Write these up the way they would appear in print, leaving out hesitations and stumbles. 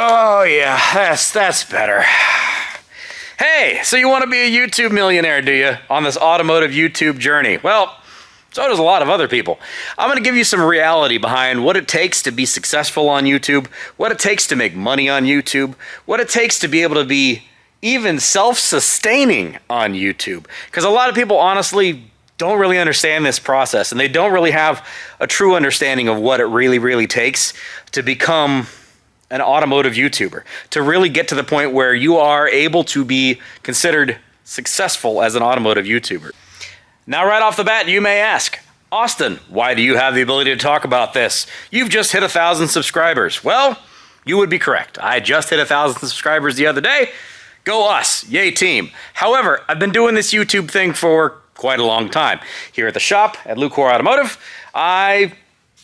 Oh yeah, that's better. Hey, so you want to be a YouTube millionaire, do you? On this automotive YouTube journey? Well, so does a lot of other people. I'm going to give you some reality behind what it takes to be successful on YouTube, what it takes to make money on YouTube, what it takes to be able to be even self-sustaining on YouTube. Because a lot of people honestly don't really understand this process, and they don't really have a true understanding of what it really takes to become an automotive YouTuber, to really get to the point where you are able to be considered successful as an automotive YouTuber. Now, right off the bat, you may ask, Austin, why do you have the ability to talk about this? You've just hit 1,000 subscribers. Well, you would be correct. I just hit 1,000 subscribers the other day. Go us. Yay, team. However, I've been doing this YouTube thing for quite a long time. Here at the shop at Lucor Automotive, I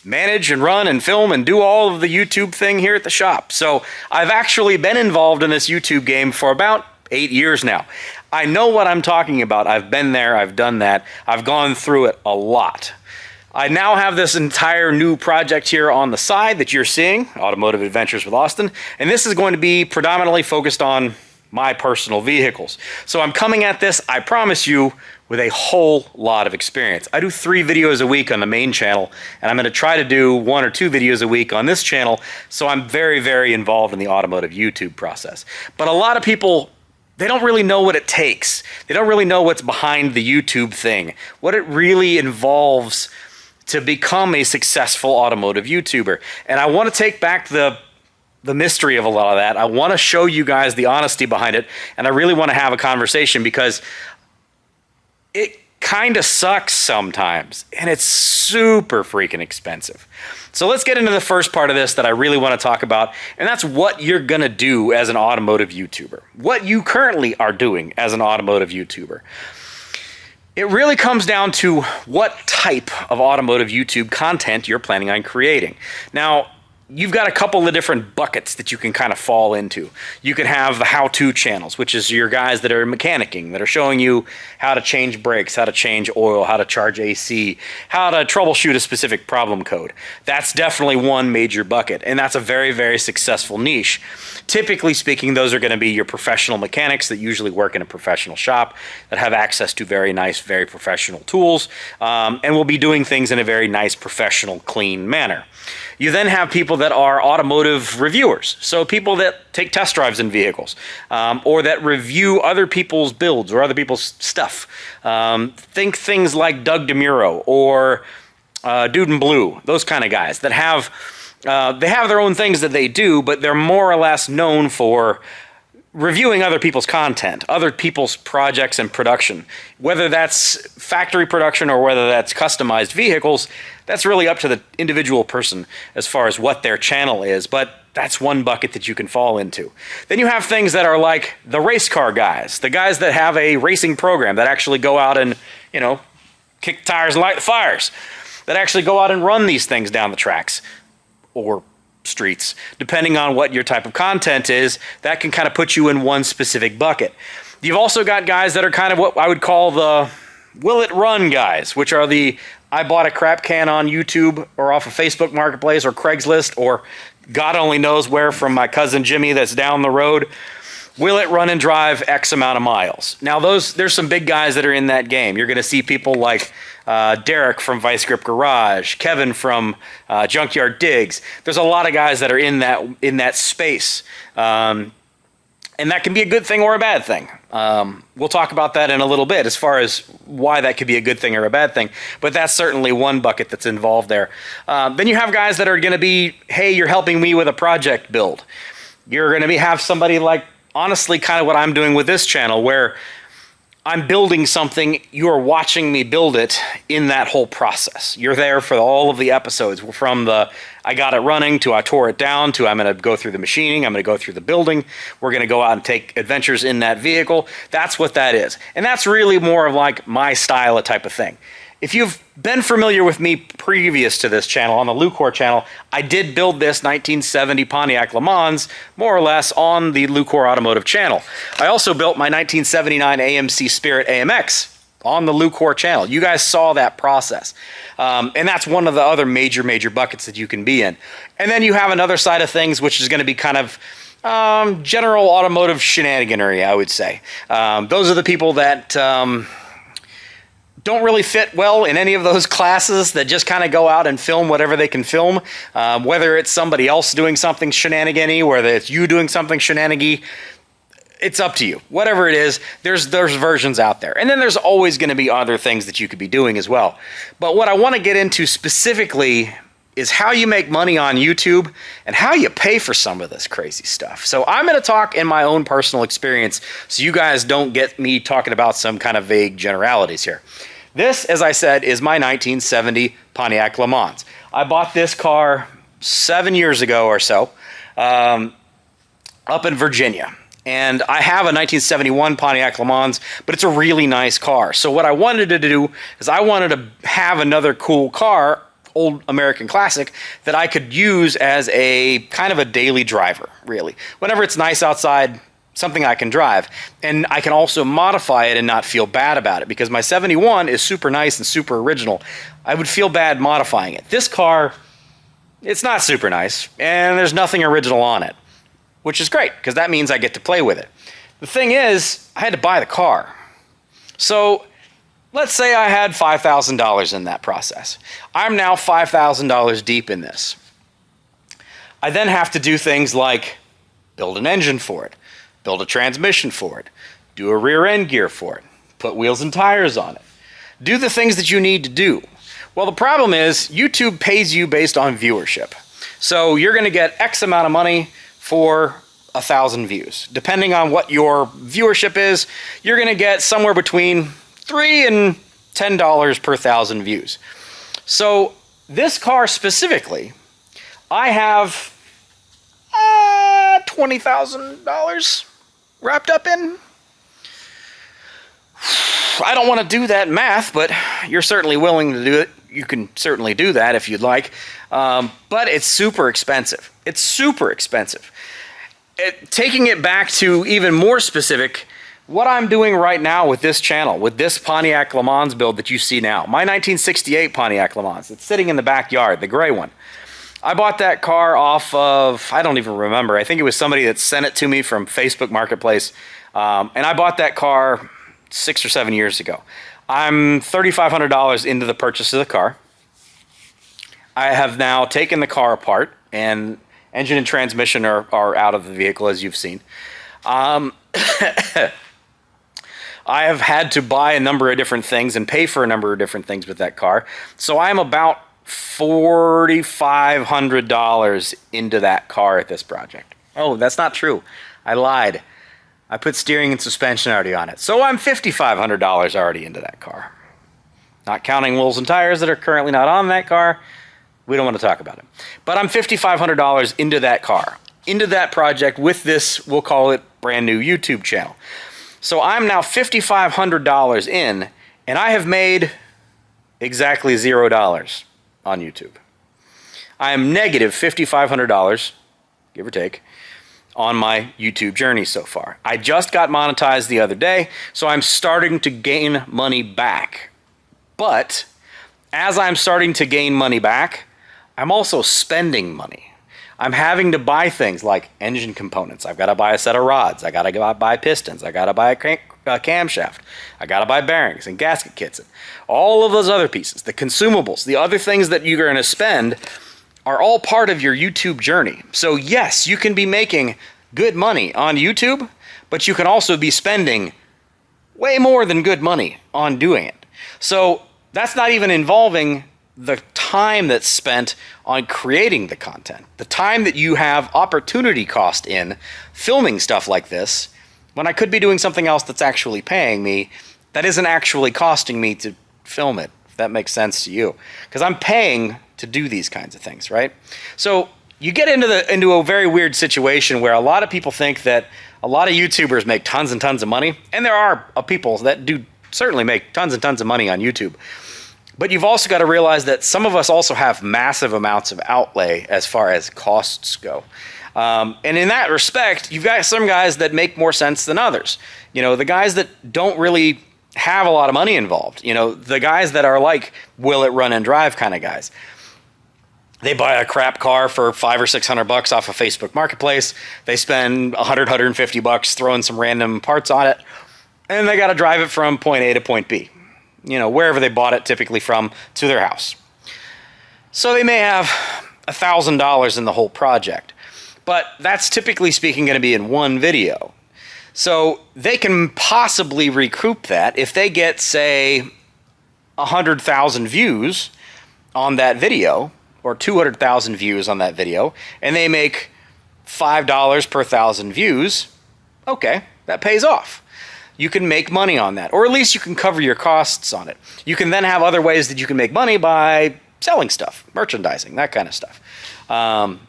manage and run and film and do all of the YouTube thing here at the shop. So I've actually been involved in this YouTube game for about 8 years now. I know what I'm talking about. I've been there. I've done that. I've gone through it a lot. I now have this entire new project here on the side that you're seeing, Automotive Adventures with Austin, and this is going to be predominantly focused on my personal vehicles. So I'm coming at this, I promise you, with a whole lot of experience. I do 3 videos a week on the main channel, and I'm going to try to do 1 or 2 videos a week on this channel, so I'm very involved in the automotive YouTube process. But a lot of people, they don't really know what it takes. They don't really know what's behind the YouTube thing, what it really involves to become a successful automotive YouTuber. And I want to take back the mystery of a lot of that. I want to show you guys the honesty behind it, and I really want to have a conversation because it kind of sucks sometimes, and it's super freaking expensive. So let's get into the first part of this that I really want to talk about, and that's what you're going to do as an automotive YouTuber. What you currently are doing as an automotive YouTuber. It really comes down to what type of automotive YouTube content you're planning on creating. Now, you've got a couple of different buckets that you can kind of fall into. You can have the how-to channels, which is your guys that are mechanicking, that are showing you how to change brakes, how to change oil, how to charge AC, how to troubleshoot a specific problem code. That's definitely one major bucket, and that's a very successful niche. Typically speaking, those are going to be your professional mechanics that usually work in a professional shop, that have access to very nice, very professional tools, and will be doing things in a very nice, professional, clean manner. You then have people that are automotive reviewers, so people that take test drives in vehicles, or that review other people's builds or other people's stuff. Think things like Doug DeMuro or Dude in Blue, those kind of guys that have they have their own things that they do, but they're more or less known for reviewing other people's content, other people's projects and production. Whether that's factory production or whether that's customized vehicles, that's really up to the individual person as far as what their channel is, but that's one bucket that you can fall into. Then you have things that are like the race car guys, the guys that have a racing program that actually go out and, you know, kick tires and light the fires, that actually go out and run these things down the tracks or streets. Depending on what your type of content is, that can kind of put you in one specific bucket. You've also got guys that are kind of what I would call the will it run guys, which are the I bought a crap can on YouTube or off of Facebook Marketplace or Craigslist or God only knows where from my cousin Jimmy that's down the road. Will it run and drive X amount of miles? Now there's some big guys that are in that game. You're going to see people like Derek from Vice Grip Garage, Kevin from Junkyard Digs. There's a lot of guys that are in that space, and that can be a good thing or a bad thing. We'll talk about that in a little bit as far as why that could be a good thing or a bad thing, but that's certainly one bucket that's involved there. Then you have guys that are going to be, hey, you're helping me with a project build. You're going to have somebody like, honestly, kind of what I'm doing with this channel, where I'm building something, you're watching me build it in that whole process. You're there for all of the episodes, from the I got it running to I tore it down to I'm going to go through the machining, I'm going to go through the building, we're going to go out and take adventures in that vehicle. That's what that is. And that's really more of like my style type of thing. If you've been familiar with me previous to this channel, on the Lucor channel, I did build this 1970 Pontiac Le Mans, more or less, on the Lucor Automotive channel. I also built my 1979 AMC Spirit AMX on the Lucor channel. You guys saw that process. And that's one of the other major buckets that you can be in. And then you have another side of things, which is going to be kind of general automotive shenaniganery, I would say. Those are the people that don't really fit well in any of those classes, that just kind of go out and film whatever they can film, whether it's somebody else doing something shenanigan-y, whether it's you doing something shenanigan-y. It's up to you. Whatever it is, there's versions out there. And then there's always going to be other things that you could be doing as well. But what I want to get into specifically is how you make money on YouTube and how you pay for some of this crazy stuff. So I'm going to talk in my own personal experience so you guys don't get me talking about some kind of vague generalities here. This, as I said, is my 1970 Pontiac Le Mans. I bought this car 7 years ago or so up in Virginia. And I have a 1971 Pontiac Le Mans, but it's a really nice car. So what I wanted to do is I wanted to have another cool car, old American classic, that I could use as a kind of a daily driver, really. Whenever it's nice outside, something I can drive. And I can also modify it and not feel bad about it, because my 71 is super nice and super original. I would feel bad modifying it. This car, it's not super nice, and there's nothing original on it, which is great, because that means I get to play with it. The thing is, I had to buy the car. So let's say I had $5,000 in that process. I'm now $5,000 deep in this. I then have to do things like build an engine for it, build a transmission for it, do a rear end gear for it, put wheels and tires on it, do the things that you need to do. Well, the problem is YouTube pays you based on viewership. So you're going to get X amount of money for 1,000 views. Depending on what your viewership is, you're going to get somewhere between $3 and $10 per 1,000 views. So this car specifically, I have $20,000 wrapped up in. I don't want to do that math, but you're certainly willing to do it. You can certainly do that if you'd like. But it's super expensive. It's super expensive. Taking it back to even more specific, what I'm doing right now with this channel, with this Pontiac Le Mans build that you see now, my 1968 Pontiac Le Mans, it's sitting in the backyard, the gray one. I bought that car off of, I don't even remember, I think it was somebody that sent it to me from Facebook Marketplace, and I bought that car 6 or 7 years ago. I'm $3,500 into the purchase of the car. I have now taken the car apart, and engine and transmission are out of the vehicle, as you've seen. I have had to buy a number of different things and pay for a number of different things with that car. So I'm about $4,500 into that car at this project. Oh, that's not true. I lied. I put steering and suspension already on it. So I'm $5,500 already into that car. Not counting wheels and tires that are currently not on that car. We don't want to talk about it. But I'm $5,500 into that car, into that project with this, we'll call it, brand new YouTube channel. So I'm now $5,500 in, and I have made exactly $0 on YouTube. I am negative $5,500, give or take, on my YouTube journey so far. I just got monetized the other day, so I'm starting to gain money back. But as I'm starting to gain money back, I'm also spending money. I'm having to buy things like engine components. I've got to buy a set of rods. I got to buy pistons. I got to buy a camshaft. I got to buy bearings and gasket kits. And all of those other pieces, the consumables, the other things that you're going to spend are all part of your YouTube journey. So yes, you can be making good money on YouTube, but you can also be spending way more than good money on doing it. So that's not even involving the time that's spent on creating the content, the time that you have opportunity cost in filming stuff like this, when I could be doing something else that's actually paying me, that isn't actually costing me to film it, if that makes sense to you. Because I'm paying to do these kinds of things, right? So you get into a very weird situation where a lot of people think that a lot of YouTubers make tons and tons of money, and there are people that do certainly make tons and tons of money on YouTube. But you've also got to realize that some of us also have massive amounts of outlay as far as costs go. And in that respect, you've got some guys that make more sense than others. You know, the guys that don't really have a lot of money involved. You know, the guys that are like, will it run and drive kind of guys. They buy a crap car for $500 or $600 off of Facebook Marketplace. They spend $100, $150 throwing some random parts on it, and they got to drive it from point A to point B, you know, wherever they bought it typically from, to their house. So they may have $1,000 in the whole project, but that's typically speaking going to be in one video. So they can possibly recoup that if they get, say, 100,000 views on that video, or 200,000 views on that video, and they make $5 per 1,000 views. Okay, that pays off. You can make money on that, or at least you can cover your costs on it. You can then have other ways that you can make money by selling stuff, merchandising, that kind of stuff,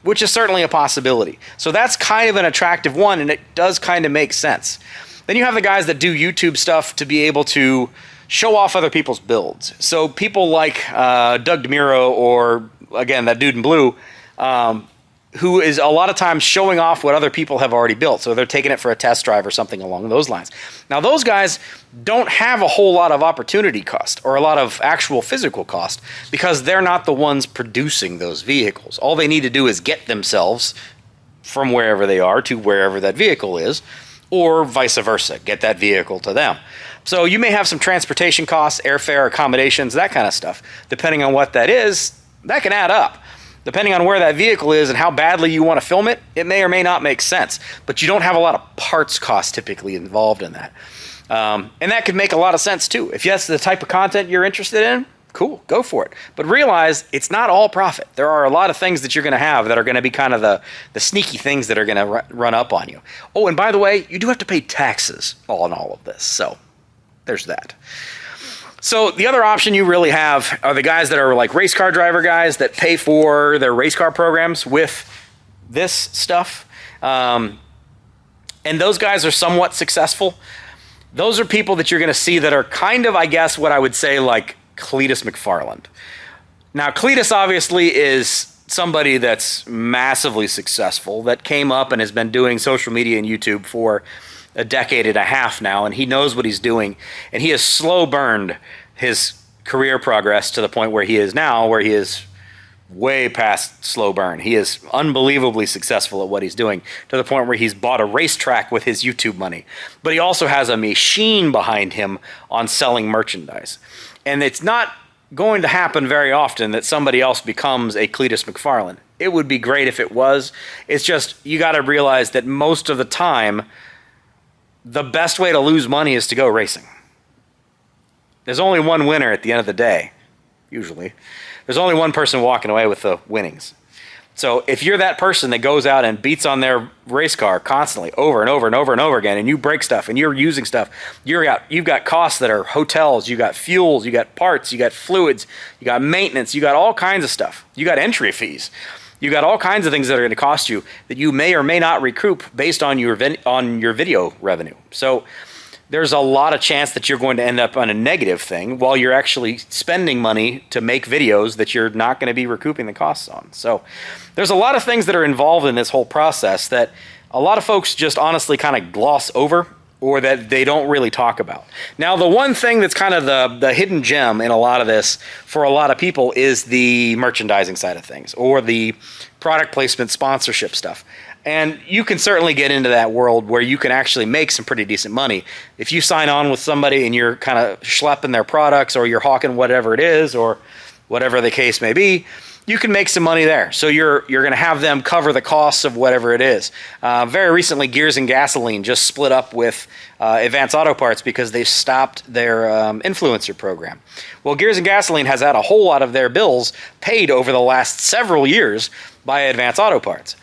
which is certainly a possibility. So that's kind of an attractive one, and it does kind of make sense. Then you have the guys that do YouTube stuff to be able to show off other people's builds. So people like Doug DeMuro, or again, that dude in blue, who is a lot of times showing off what other people have already built. So they're taking it for a test drive or something along those lines. Now, those guys don't have a whole lot of opportunity cost or a lot of actual physical cost because they're not the ones producing those vehicles. All they need to do is get themselves from wherever they are to wherever that vehicle is, or vice versa, get that vehicle to them. So you may have some transportation costs, airfare, accommodations, that kind of stuff. Depending on what that is, that can add up. Depending on where that vehicle is and how badly you want to film it, it may or may not make sense. But you don't have a lot of parts costs typically involved in that. And that could make a lot of sense too. If that's the type of content you're interested in, cool, go for it. But realize it's not all profit. There are a lot of things that you're going to have that are going to be kind of the sneaky things that are going to run up on you. Oh, and by the way, you do have to pay taxes on all of this. So there's that. So the other option you really have are the guys that are like race car driver guys that pay for their race car programs with this stuff. And those guys are somewhat successful. Those are people that you're going to see that are kind of, I guess, what I would say like Cleetus McFarland. Now, Cleetus obviously is somebody that's massively successful, that came up and has been doing social media and YouTube for a decade and a half now, and he knows what he's doing, and he has slow burned his career progress to the point where he is now, where he is way past slow burn. He is unbelievably successful at what he's doing, to the point where he's bought a racetrack with his YouTube money. But he also has a machine behind him on selling merchandise. And it's not going to happen very often that somebody else becomes a Cleetus McFarland. It would be great if it was. It's just, you got to realize that most of the time, the best way to lose money is to go racing. There's only one winner at the end of the day, usually. There's only one person walking away with the winnings. So if you're that person that goes out and beats on their race car constantly, over and over and over and over again, and you break stuff and you're using stuff, you've got costs that are hotels, you got fuels, you got parts, you got fluids, you got maintenance, you got all kinds of stuff. You got entry fees. You got all kinds of things that are going to cost you that you may or may not recoup based on your video revenue. So there's a lot of chance that you're going to end up on a negative thing while you're actually spending money to make videos that you're not going to be recouping the costs on. So there's a lot of things that are involved in this whole process that a lot of folks just honestly kind of gloss over, or that they don't really talk about. Now, the one thing that's kind of the hidden gem in a lot of this for a lot of people is the merchandising side of things, or the product placement sponsorship stuff. And you can certainly get into that world where you can actually make some pretty decent money. If you sign on with somebody and you're kind of schlepping their products, or you're hawking whatever it is, or whatever the case may be, you can make some money there. So you're going to have them cover the costs of whatever it is. Very recently, Gears and Gasoline just split up with Advance Auto Parts because they stopped their influencer program. Well, Gears and Gasoline has had a whole lot of their bills paid over the last several years by Advance Auto Parts.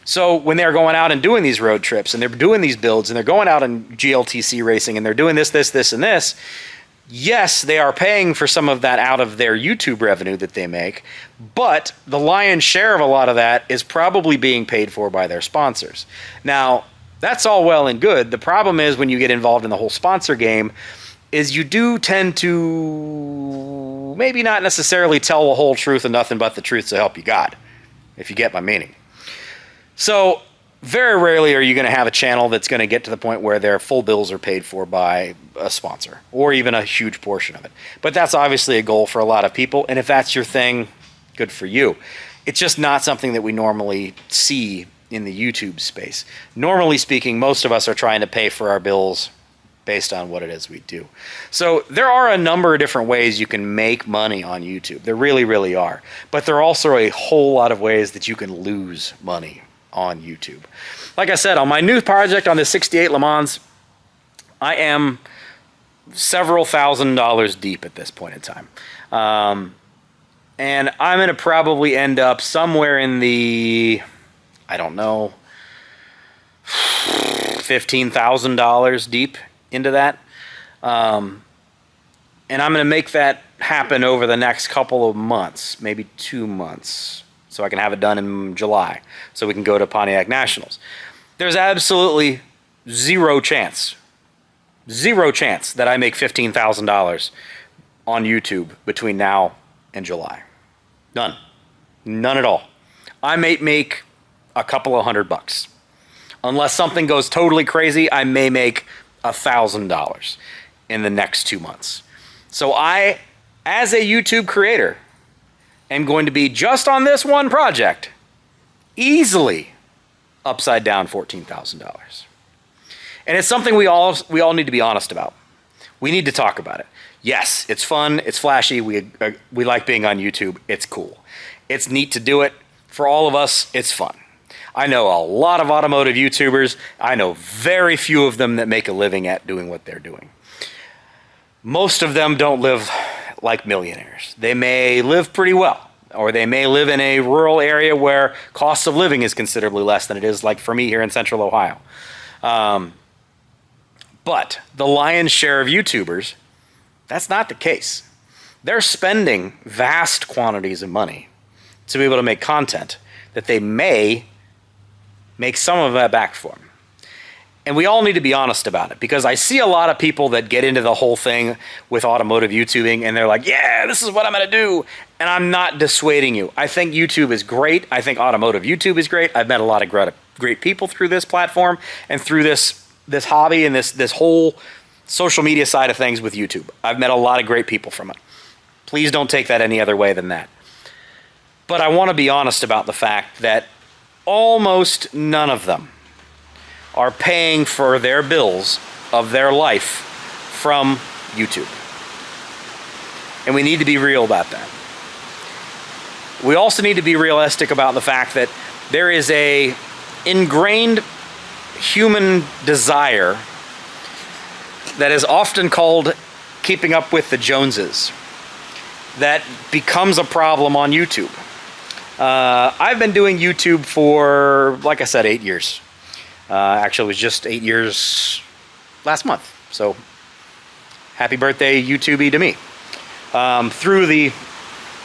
So when they're going out and doing these road trips, and they're doing these builds, and they're going out and GLTC racing, and they're doing this, and this, yes, they are paying for some of that out of their YouTube revenue that they make, but the lion's share of a lot of that is probably being paid for by their sponsors. Now, that's all well and good. The problem is when you get involved in the whole sponsor game is you do tend to maybe not necessarily tell the whole truth and nothing but the truth to help you God, if you get my meaning. So very rarely are you going to have a channel that's going to get to the point where their full bills are paid for by a sponsor, or even a huge portion of it. But that's obviously a goal for a lot of people, and if that's your thing, good for you. It's just not something that we normally see in the YouTube space. Normally speaking, most of us are trying to pay for our bills based on what it is we do. So there are a number of different ways you can make money on YouTube. There really, really are. But there are also a whole lot of ways that you can lose money on YouTube. Like I said, on my new project on the 68 Le Mans, I am several $1,000s deep at this point in time. And I'm going to probably end up somewhere in the, I don't know, $15,000 deep into that. And I'm going to make that happen over the next couple of months, maybe 2 months, so I can have it done in July, so we can go to Pontiac Nationals. There's absolutely zero chance that I make $15,000 on YouTube between now and July. None at all. I may make a couple of $100. Unless something goes totally crazy, I may make $1,000 in the next 2 months. So I, as a YouTube creator, am going to be just on this one project, easily upside down $14,000. And it's something we all need to be honest about. We need to talk about it. Yes, it's fun, it's flashy, we like being on YouTube, it's cool. It's neat to do it. For all of us, it's fun. I know a lot of automotive YouTubers. I know very few of them that make a living at doing what they're doing. Most of them don't live like millionaires. They may live pretty well, or they may live in a rural area where cost of living is considerably less than it is like for me here in Central Ohio. But the lion's share of YouTubers, that's not the case. They're spending vast quantities of money to be able to make content that they may make some of that back for them. And we all need to be honest about it, because I see a lot of people that get into the whole thing with automotive YouTubing and they're like, yeah, this is what I'm going to do. And I'm not dissuading you. I think YouTube is great. I think automotive YouTube is great. I've met a lot of great people through this platform and through this hobby and this whole social media side of things with YouTube. I've met a lot of great people from it. Please don't take that any other way than that. But I want to be honest about the fact that almost none of them are paying for their bills of their life from YouTube. And we need to be real about that. We also need to be realistic about the fact that there is a ingrained human desire that is often called keeping up with the Joneses that becomes a problem on YouTube. I've been doing YouTube for, like I said, 8 years. Actually, it was just 8 years last month. So, happy birthday, YouTube-y to me. Through the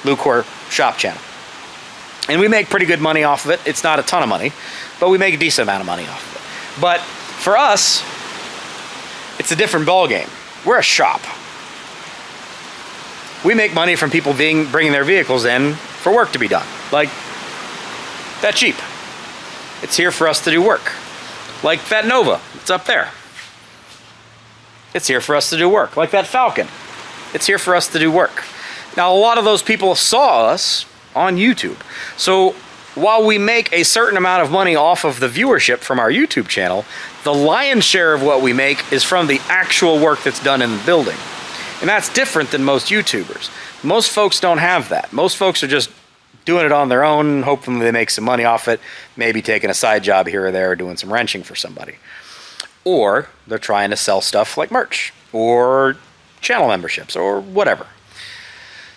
Lucor Shop channel. And we make pretty good money off of it. It's not a ton of money, but we make a decent amount of money off of it. But for us, it's a different ballgame. We're a shop. We make money from people bringing their vehicles in for work to be done. Like that Jeep. It's here for us to do work. Like that Nova. It's up there. It's here for us to do work. Like that Falcon. It's here for us to do work. Now, a lot of those people saw us on YouTube. So while we make a certain amount of money off of the viewership from our YouTube channel, the lion's share of what we make is from the actual work that's done in the building. And that's different than most YouTubers. Most folks don't have that. Most folks are just doing it on their own, hoping they make some money off it, maybe taking a side job here or there, or doing some wrenching for somebody. Or they're trying to sell stuff like merch, or channel memberships, or whatever.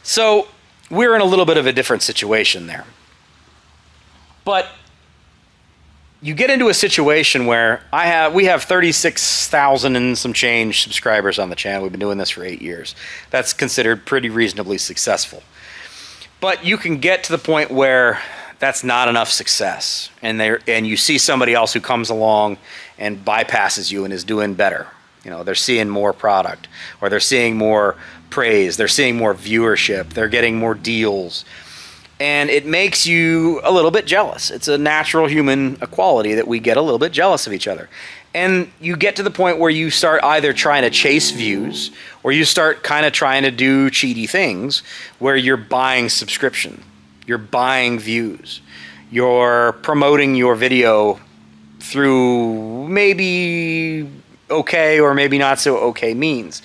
So we're in a little bit of a different situation there. But you get into a situation where we have 36,000 and some change subscribers on the channel. We've been doing this for 8 years. That's considered pretty reasonably successful. But you can get to the point where that's not enough success, and you see somebody else who comes along and bypasses you and is doing better. You know, they're seeing more product, or they're seeing more praise, they're seeing more viewership, they're getting more deals. And it makes you a little bit jealous. It's a natural human quality that we get a little bit jealous of each other. And you get to the point where you start either trying to chase views, or you start kind of trying to do cheaty things where you're buying subscription You're buying views. You're promoting your video through maybe okay or maybe not so okay means,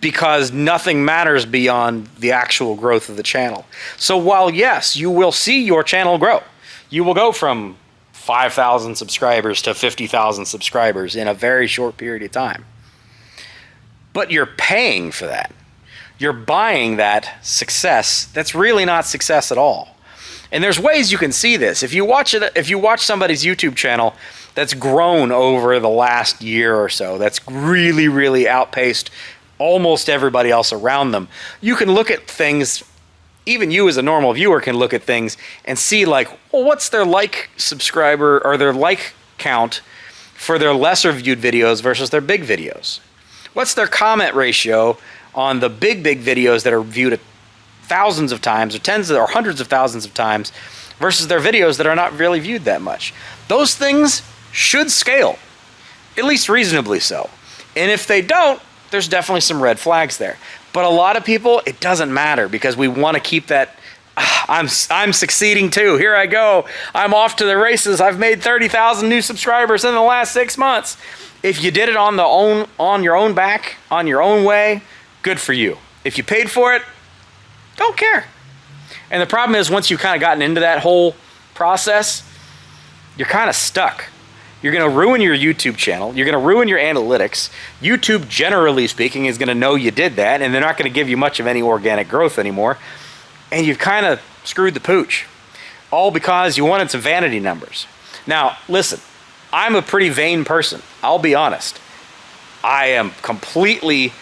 because nothing matters beyond the actual growth of the channel. So while yes, you will see your channel grow, you will go from 5,000 subscribers to 50,000 subscribers in a very short period of time. But you're paying for that. You're buying that success that's really not success at all. And there's ways you can see this. If you watch somebody's YouTube channel that's grown over the last year or so, that's really, really outpaced almost everybody else around them, you can look at things, even you as a normal viewer can look at things and see like, well, what's their like subscriber or their like count for their lesser viewed videos versus their big videos? What's their comment ratio on the big videos that are viewed thousands of times or tens or hundreds of thousands of times versus their videos that are not really viewed that much? Those things should scale, at least reasonably so. And if they don't, there's definitely some red flags there. But a lot of people, it doesn't matter because we want to keep that, I'm succeeding too. Here I go. I'm off to the races. I've made 30,000 new subscribers in the last 6 months. If you did it on your own back, on your own way, good for you. If you paid for it, don't care. And the problem is once you've kind of gotten into that whole process, you're kind of stuck. You're going to ruin your YouTube channel. You're going to ruin your analytics. YouTube, generally speaking, is going to know you did that, and they're not going to give you much of any organic growth anymore. And you've kind of screwed the pooch. All because you wanted some vanity numbers. Now, listen, I'm a pretty vain person. I'll be honest. I am completely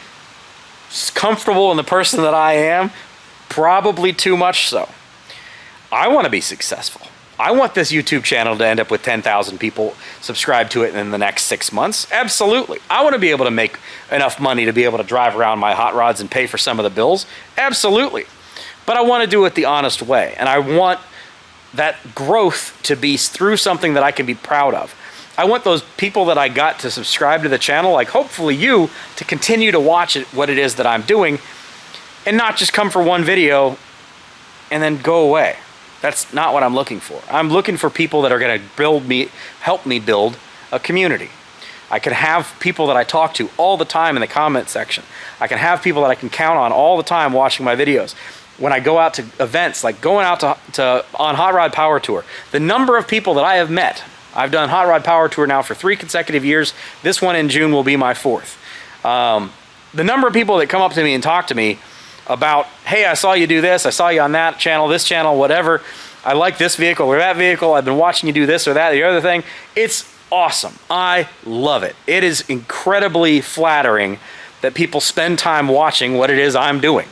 comfortable in the person that I am, probably too much so. I want to be successful. I want this YouTube channel to end up with 10,000 people subscribed to it in the next 6 months. Absolutely. I want to be able to make enough money to be able to drive around my hot rods and pay for some of the bills. Absolutely. But I want to do it the honest way. And I want that growth to be through something that I can be proud of. I want those people that I got to subscribe to the channel, like hopefully you, to continue to watch what it is that I'm doing and not just come for one video and then go away. That's not what I'm looking for. I'm looking for people that are going to help me build a community. I can have people that I talk to all the time in the comment section. I can have people that I can count on all the time watching my videos. When I go out to events, like going out on Hot Rod Power Tour, the number of people that I have met, I've done Hot Rod Power Tour now for 3 consecutive years. This one in June will be my 4th. The number of people that come up to me and talk to me about, hey, I saw you do this, I saw you on that channel, this channel, whatever, I like this vehicle or that vehicle, I've been watching you do this or that, the other thing, it's awesome. I love it. It is incredibly flattering that people spend time watching what it is I'm doing.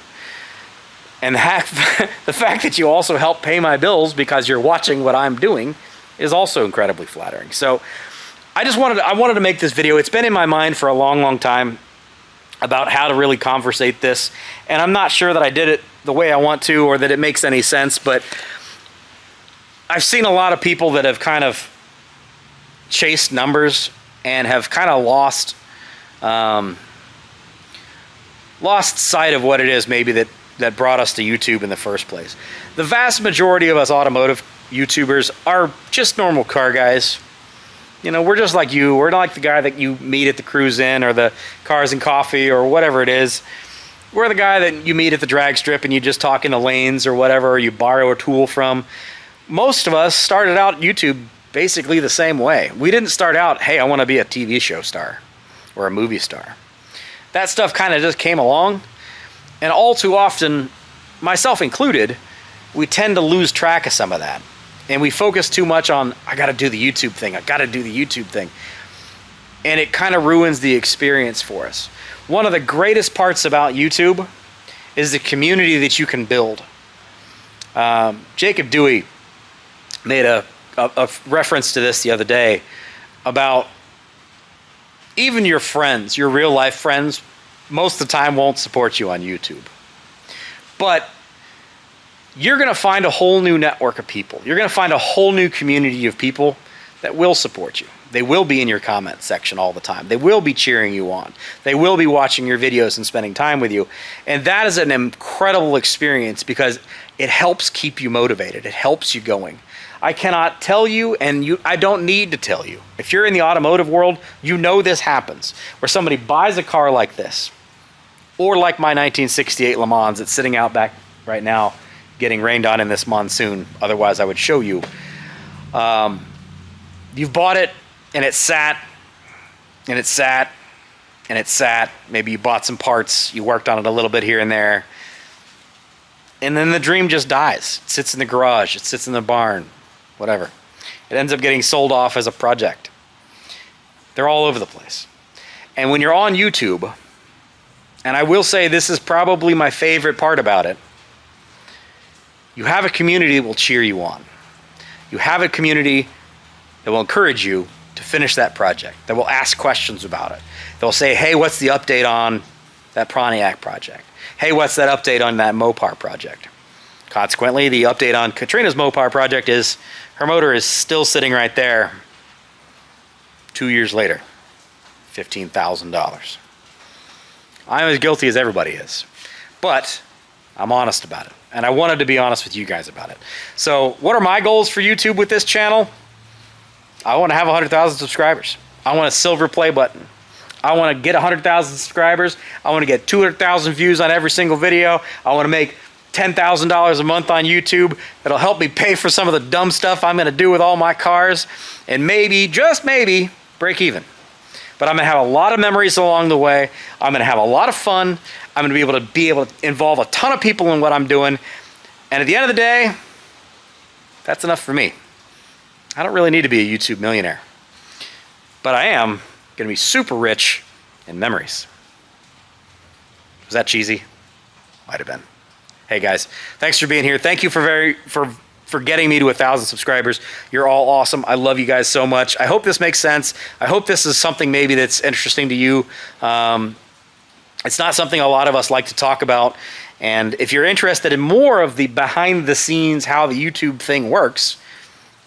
And the fact that you also help pay my bills because you're watching what I'm doing is also incredibly flattering. So I wanted to make this video. It's been in my mind for a long, long time about how to really conversate this, and I'm not sure that I did it the way I want to or that it makes any sense, but I've seen a lot of people that have kind of chased numbers and have kind of lost sight of what it is maybe that brought us to YouTube in the first place. The vast majority of us automotive YouTubers are just normal car guys. You know, we're just like you. We're not like the guy that you meet at the Cruise In or the Cars and Coffee or whatever it is. We're the guy that you meet at the drag strip and you just talk in the lanes or whatever, or you borrow a tool from. Most of us started out YouTube basically the same way. We didn't start out, hey, I want to be a TV show star or a movie star. That stuff kind of just came along. And all too often, myself included, we tend to lose track of some of that. And we focus too much on, I got to do the YouTube thing. I got to do the YouTube thing. And it kind of ruins the experience for us. One of the greatest parts about YouTube is the community that you can build. Jacob Dewey made a reference to this the other day about even your friends, your real life friends, most of the time won't support you on YouTube. But you're going to find a whole new network of people. You're going to find a whole new community of people that will support you. They will be in your comment section all the time. They will be cheering you on. They will be watching your videos and spending time with you. And that is an incredible experience because it helps keep you motivated. It helps you going. I cannot tell you, and I don't need to tell you. If you're in the automotive world, you know this happens, where somebody buys a car like this, or like my 1968 Le Mans that's sitting out back right now, getting rained on in this monsoon. Otherwise, I would show you. You've bought it, and it sat, and it sat, and it sat. Maybe you bought some parts, you worked on it a little bit here and there, and then the dream just dies. It sits in the garage, it sits in the barn, whatever. It ends up getting sold off as a project. They're all over the place. And when you're on YouTube, and I will say this is probably my favorite part about it, you have a community that will cheer you on. You have a community that will encourage you to finish that project, that will ask questions about it. They'll say, hey, what's the update on that Pontiac project? Hey, what's that update on that Mopar project? Consequently, the update on Katrina's Mopar project is her motor is still sitting right there 2 years later, $15,000. I'm as guilty as everybody is, but I'm honest about it, and I wanted to be honest with you guys about it. So what are my goals for YouTube with this channel? I want to have 100,000 subscribers. I want a silver play button. I want to get 100,000 subscribers. I want to get 200,000 views on every single video. I want to make $10,000 a month on YouTube. That'll help me pay for some of the dumb stuff I'm going to do with all my cars, and maybe, just maybe, break even. But I'm going to have a lot of memories along the way. I'm going to have a lot of fun. I'm going to be able to involve a ton of people in what I'm doing. And at the end of the day, that's enough for me. I don't really need to be a YouTube millionaire. But I am going to be super rich in memories. Was that cheesy? Might have been. Hey guys, thanks for being here. Thank you for getting me to 1,000 subscribers. You're all awesome. I love you guys so much. I hope this makes sense. I hope this is something maybe that's interesting to you. It's not something a lot of us like to talk about. And if you're interested in more of the behind the scenes, how the YouTube thing works,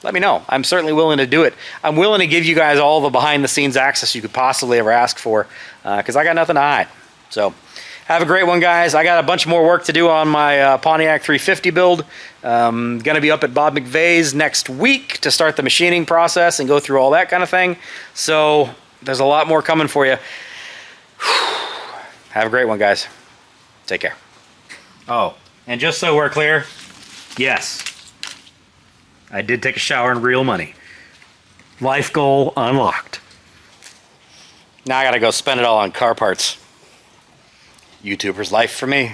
let me know. I'm certainly willing to do it. I'm willing to give you guys all the behind the scenes access you could possibly ever ask for, because I got nothing to hide. So have a great one, guys. I got a bunch more work to do on my Pontiac 350 build. Going to be up at Bob McVeigh's next week to start the machining process and go through all that kind of thing. So there's a lot more coming for you. Have a great one, guys. Take care. Oh, and just so we're clear, yes, I did take a shower in real money. Life goal unlocked. Now I gotta go spend it all on car parts. YouTuber's life for me.